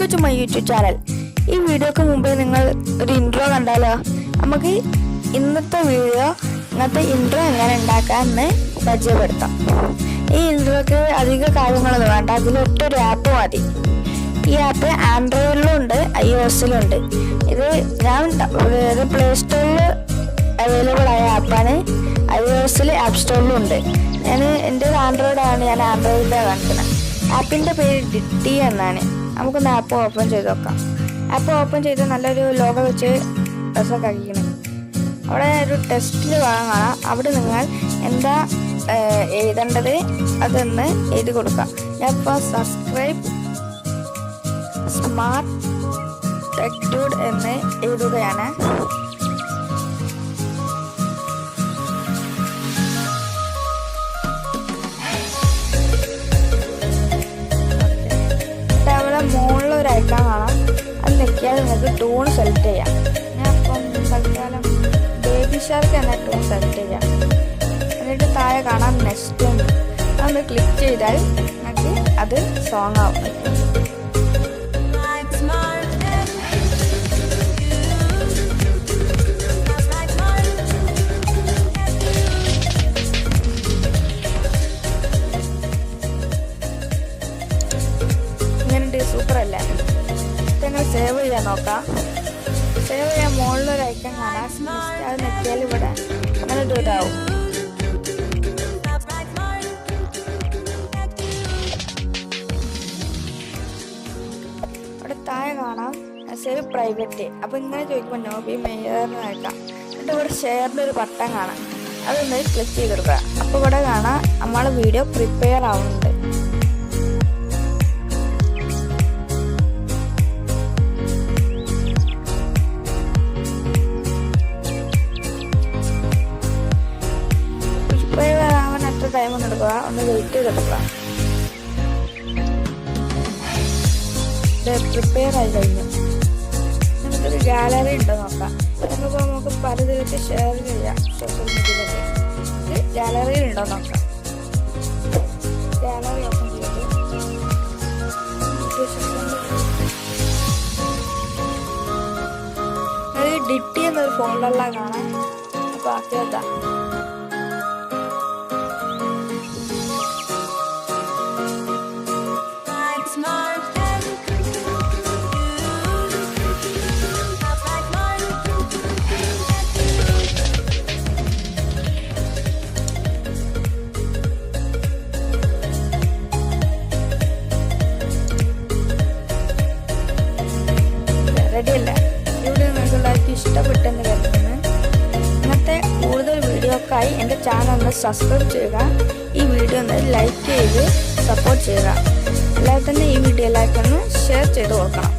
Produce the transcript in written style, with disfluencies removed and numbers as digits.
to my YouTube channel. This video ku mumbai ningal oru intro kandalo. Namakku innathe video ingathe intro engane undakkannu പരിചയപ്പെടുത്താം. ഈ ഇൻട്രോക്ക് അധിക കാര്യങ്ങളൊന്നും വേണ്ട. അതിലൊറ്റൊരു app മതി. ഈ ആപ്പ് ആൻഡ്രോയിഡിലും ഉണ്ട്, iOS-ലും ഉണ്ട്. ഇത് പ്ലേ സ്റ്റോറിൽ അവൈലബിൾ ആയ ആപ്പാണ്. iOS-ൽ ആപ്പ് സ്റ്റോറിലും ഉണ്ട്. എൻ്റെ ഒരു ആൻഡ്രോയിഡാണ്, ഞാൻ ആൻഡ്രോയിഡിലാണ് കാണിക്കുന്നത്. ആപ്പിൻ്റെ പേര് Ditty എന്നാണ്. നമുക്കൊന്ന് ആപ്പ് ഓപ്പൺ ചെയ്ത് നോക്കാം. ആപ്പ് ഓപ്പൺ ചെയ്ത് നല്ലൊരു ലോഗോ വെച്ച് ഡ്രസ്സൊക്കെ ആക്കിക്കണം. അവിടെ ഒരു ടെസ്റ്റിൽ കാണാം. അവിടെ നിങ്ങൾ എന്താ എഴുതേണ്ടത് അതൊന്ന് എഴുതി കൊടുക്കാം. ഞാൻ ഇപ്പോൾ സബ്സ്ക്രൈബ് സ്മാർട്ട് ടെക് ഡൂഡ് എന്ന് എഴുതുകയാണ്. അവിടെ മുകളിലൊരു ഐക്കൺ കാണാം. അത് ഞെക്കിയാൽ നിങ്ങൾക്ക് ടൂൺ സെലക്ട് ചെയ്യാം. ഞാൻ ഇപ്പം തൽക്കാലം ബേബി ഷാർക്ക് എന്ന ടൂൺ സെലക്ട് ചെയ്യാം. എന്നിട്ട് താഴെ കാണാം നെക്സ്റ്റ് ഉണ്ട്. അതൊന്ന് ക്ലിക്ക് ചെയ്താൽ നമുക്ക് അത് സോങ് ആവും. ഇങ്ങനെ സൂപ്പർ അല്ലേ? ഞങ്ങൾ സേവ് ചെയ്യാൻ നോക്കാം. സേവ് ചെയ്യാൻ മുകളിലൊരു ഐക്കൺ കാണാം. അത് നെക്കിയാൽ ഇവിടെ അങ്ങനെ ഇതാവും. അവിടെ താഴെ കാണാം സേവ് പ്രൈവറ്റ്. അപ്പോൾ ഇങ്ങനെ ചോദിക്കുമ്പോൾ നോബി മേയർന്ന് നോക്കാം. എന്നിട്ട് ഇവിടെ ഷെയറിൻ്റെ ഒരു ബട്ടൺ കാണാം. അതൊന്ന് ക്ലിക്ക് ചെയ്ത് കൊടുക്കുക. അപ്പോൾ ഇവിടെ കാണാം നമ്മളെ വീഡിയോ പ്രിപ്പയർ ആവുന്നുണ്ട്. ടൈം ഒന്ന് എടുക്കുക, ഒന്ന് വെയിറ്റ് ചെയ്തെടുക്കുക. ഇത് പ്രിപ്പയർ ആയി കഴിഞ്ഞു. നമുക്കൊരു ഗാലറി ഉണ്ടോ നോക്കാം. നമുക്ക് പലതിലൊക്കെ ഷെയർ ചെയ്യാം സോഷ്യൽ മീഡിയയിലൊക്കെ. ഇത് ഗാലറിയിൽ ഉണ്ടോ നോക്കാം. ഗാലറി ഓപ്പൺ ചെയ്തു. അത് Ditty എന്നൊരു ഫോൾഡറിലാണ് കാണാം. അപ്പോൾ ആക്കിയതാ. റെഡിയല്ല? ഇവിടെ നിങ്ങൾക്ക് എല്ലാവർക്കും ഇഷ്ടപ്പെട്ടെന്ന് കരുതുന്നു. ഇന്നത്തെ കൂടുതൽ വീഡിയോക്കായി എൻ്റെ ചാനൽ ഒന്ന് സബ്സ്ക്രൈബ് ചെയ്യുക. ഈ വീഡിയോ ഒന്ന് ലൈക്ക് ചെയ്ത് സപ്പോർട്ട് ചെയ്യുക. എല്ലാവരും തന്നെ ഈ വീഡിയോ എല്ലാവർക്കും ഒന്ന് ഷെയർ ചെയ്ത് കൊടുക്കണം.